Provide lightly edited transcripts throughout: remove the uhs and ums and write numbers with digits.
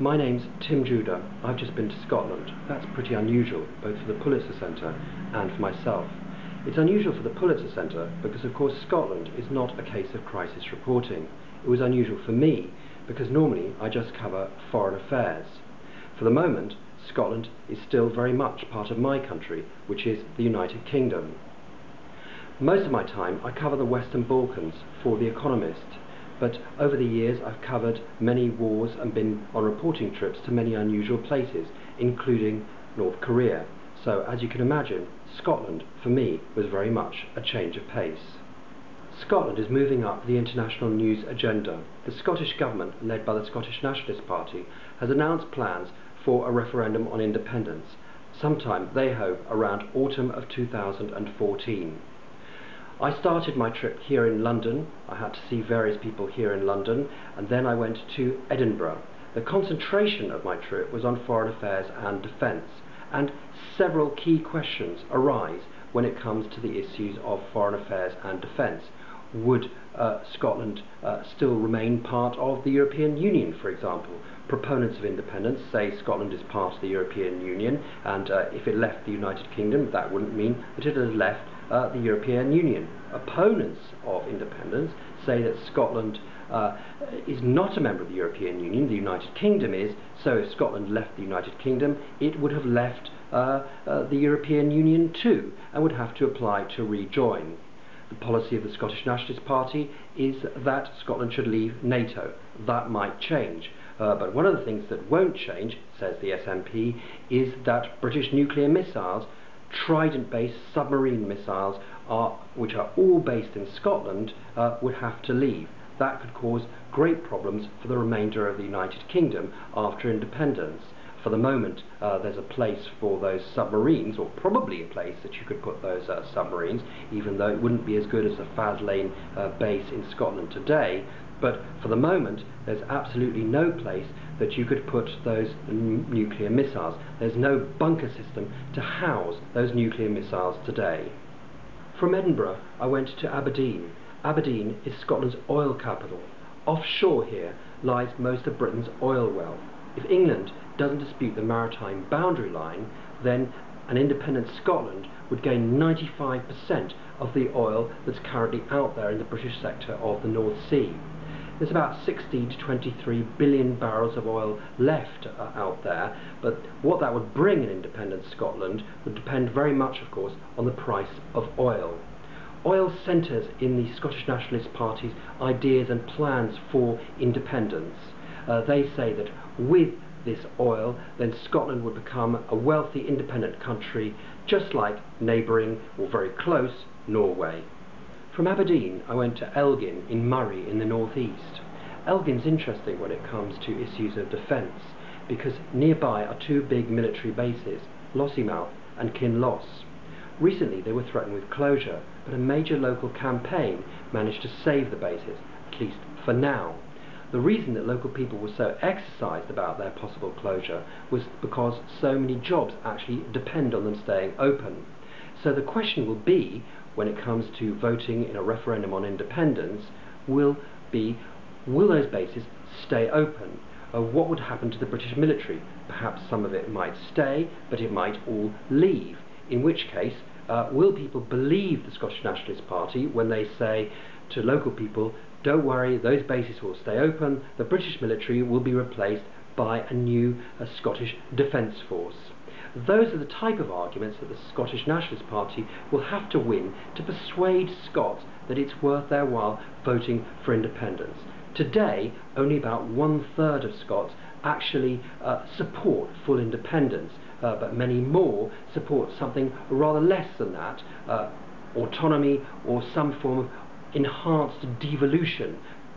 My name's Tim Judah. I've just been to Scotland. That's pretty unusual, both for the Pulitzer Center and for myself. It's unusual for the Pulitzer Center because, of course, Scotland is not a case of crisis reporting. It was unusual for me because normally I just cover foreign affairs. For the moment, Scotland is still very much part of my country, which is the United Kingdom. Most of my time I cover the Western Balkans for The Economist. But over the years I've covered many wars and been on reporting trips to many unusual places, including North Korea. So as you can imagine, Scotland for me was very much a change of pace. Scotland is moving up the international news agenda. The Scottish Government, led by the Scottish Nationalist Party, has announced plans for a referendum on independence, sometime, they hope, around autumn of 2014. I started my trip here in London. I had to see various people here in London, and then I went to Edinburgh. The concentration of my trip was on foreign affairs and defence, and several key questions arise when it comes to the issues of foreign affairs and defence. Would Scotland still remain part of the European Union, for example? Proponents of independence say Scotland is part of the European Union, and if it left the United Kingdom, that wouldn't mean that it had left the European Union. Opponents of independence say that Scotland is not a member of the European Union, the United Kingdom is, so if Scotland left the United Kingdom, it would have left the European Union too, and would have to apply to rejoin. The policy of the Scottish Nationalist Party is that Scotland should leave NATO. That might change. But one of the things that won't change, says the SNP, is that British nuclear missiles, Trident-based submarine missiles, which are all based in Scotland, would have to leave. That could cause great problems for the remainder of the United Kingdom after independence. For the moment, there's a place for those submarines, or probably a place that you could put those submarines, even though it wouldn't be as good as the Faslane base in Scotland today. But for the moment, there's absolutely no place that you could put those nuclear missiles. There's no bunker system to house those nuclear missiles today. From Edinburgh, I went to Aberdeen. Aberdeen is Scotland's oil capital. Offshore here lies most of Britain's oil wealth. If England doesn't dispute the maritime boundary line, then an independent Scotland would gain 95% of the oil that's currently out there in the British sector of the North Sea. There's about 16 to 23 billion barrels of oil left out there, but what that would bring in independent Scotland would depend very much, of course, on the price of oil. Oil centres in the Scottish Nationalist Party's ideas and plans for independence. They say that with this oil, then Scotland would become a wealthy independent country, just like neighbouring, or very close, Norway. From Aberdeen, I went to Elgin in Moray in the northeast. Elgin's interesting when it comes to issues of defence, because nearby are two big military bases, Lossiemouth and Kinloss. Recently they were threatened with closure, but a major local campaign managed to save the bases, at least for now. The reason that local people were so exercised about their possible closure was because so many jobs actually depend on them staying open. So the question will be, when it comes to voting in a referendum on independence, will those bases stay open? What would happen to the British military? Perhaps some of it might stay, but it might all leave. In which case, will people believe the Scottish Nationalist Party when they say to local people, don't worry, those bases will stay open, the British military will be replaced by a new Scottish Defence Force? Those are the type of arguments that the Scottish Nationalist Party will have to win to persuade Scots that it's worth their while voting for independence. Today, only about 1/3 of Scots actually support full independence, but many more support something rather less than that, autonomy or some form of enhanced devolution.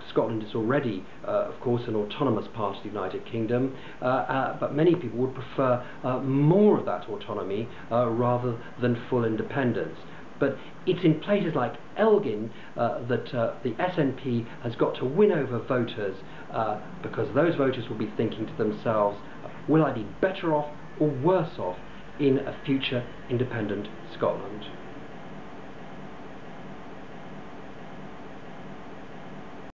Scotland is already, of course, an autonomous part of the United Kingdom, but many people would prefer more of that autonomy rather than full independence. But it's in places like Elgin that the SNP has got to win over voters, because those voters will be thinking to themselves, will I be better off or worse off in a future independent Scotland?